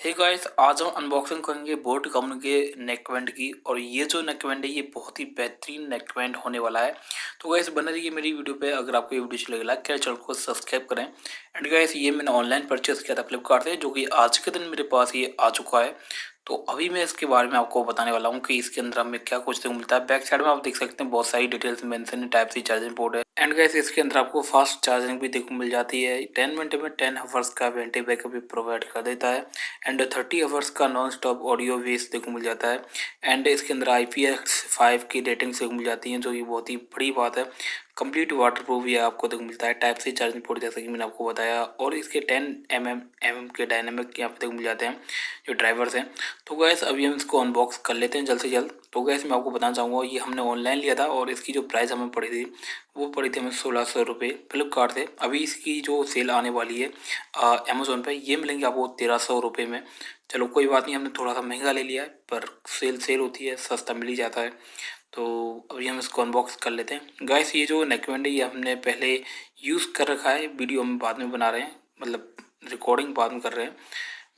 Hey guys, आज हम unboxing करेंगे बोट कंपनी के नेकबैंड की। और ये जो नेकबैंड है ये बहुत ही बेहतरीन नेकबैंड होने वाला है। तो गाइस बने रहिए मेरी वीडियो पे। अगर आपको ये वीडियो अच्छी लगे लाइक करें, चैनल को सब्सक्राइब करें। एंड गाइस ये मैंने ऑनलाइन परचेस किया था फ्लिपकार्ट से, जो कि आज के दिन मेरे पास ये आ चुका है। तो अभी मैं इसके बारे में आपको बताने वाला हूँ कि इसके अंदर हमें क्या कुछ देखने को मिलता है। बैक साइड में आप देख सकते हैं बहुत सारी डिटेल्स मेंशन है, टाइप सी चार्जिंग पोर्ट है। एंड गाइस इसके अंदर आपको फास्ट चार्जिंग भी देखने को मिल जाती है। 10 मिनट में 10 आवर्स का बैटरी बैकअप भी प्रोवाइड कर देता है। एंड 30 आवर्स का नॉन स्टॉप ऑडियो भी देखने को मिल जाता है। एंड इसके अंदर IPX5 की रेटिंग देखने को मिल जाती है, जो कि बहुत ही बड़ी बात है। कंप्लीट वाटरप्रूफ भी आपको देखने को मिलता है। टाइप सी चार्जिंग पोर्ट जैसे कि मैंने आपको बताया। और इसके 10 mm के डायनेमिक यहाँ पे देखने को मिल जाते हैं जो ड्राइवर्स हैं। तो गैस अभी हम इसको अनबॉक्स कर लेते हैं जल्द से जल्द। तो गैस मैं आपको बताना चाहूँगा, ये हमने ऑनलाइन लिया था और इसकी जो प्राइस हमें पड़ी थी वो पड़ी थी हमें 1600 रुपये फ्लिपकार्ट से। अभी इसकी जो सेल आने वाली है अमेज़ोन पे, ये मिलेंगे आपको 1300 रुपये में। चलो कोई बात नहीं, हमने थोड़ा सा महंगा ले लिया है, पर सेल होती है, सस्ता मिल ही जाता है। तो अभी हम इसको अनबॉक्स कर लेते हैं। गाइस ये जो नेकबैंड है ये हमने पहले यूज़ कर रखा है, वीडियो हम बाद में बना रहे हैं, मतलब रिकॉर्डिंग बाद में कर रहे हैं,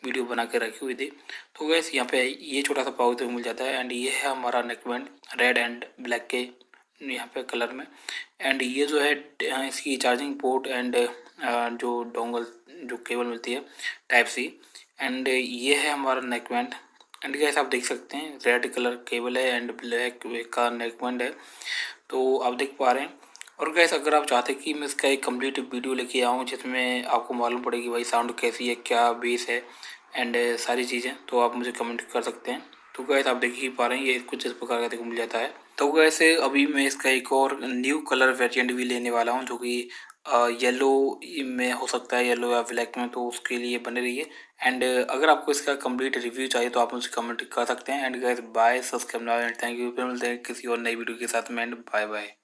वीडियो बना के रखी हुई थी। तो गैस यहाँ पे ये छोटा सा पाउच मिल जाता है। एंड ये है हमारा नेकबैंड रेड एंड ब्लैक के यहाँ पे कलर में। एंड ये जो है इसकी चार्जिंग पोर्ट एंड जो डोंगल जो केबल मिलती है टाइप सी। एंड ये है हमारा नेकबैंड। एंड गैस आप देख सकते हैं रेड कलर केबल है एंड ब्लैक का नेकबैंड है, तो आप देख पा रहे हैं। और गैस अगर आप चाहते हैं कि मैं इसका एक कंप्लीट वीडियो लेके आऊँ जिसमें आपको मालूम पड़ेगी भाई साउंड कैसी है, क्या बेस है एंड सारी चीज़ें, तो आप मुझे कमेंट कर सकते हैं। तो गैस आप देख ही पा रहे हैं ये कुछ इस प्रकार का देखो मिल जाता है। तो वैसे अभी मैं इसका एक और न्यू कलर वेरिएंट भी लेने वाला हूँ, जो कि येलो में हो सकता है, येलो या ब्लैक में, तो उसके लिए बने रहिए। एंड अगर आपको इसका कंप्लीट रिव्यू चाहिए तो आप मुझे कमेंट कर सकते हैं। And guys bye, subscribe now and thank you. फिर मिलते हैं किसी और नई वीडियो के साथ में। And bye bye.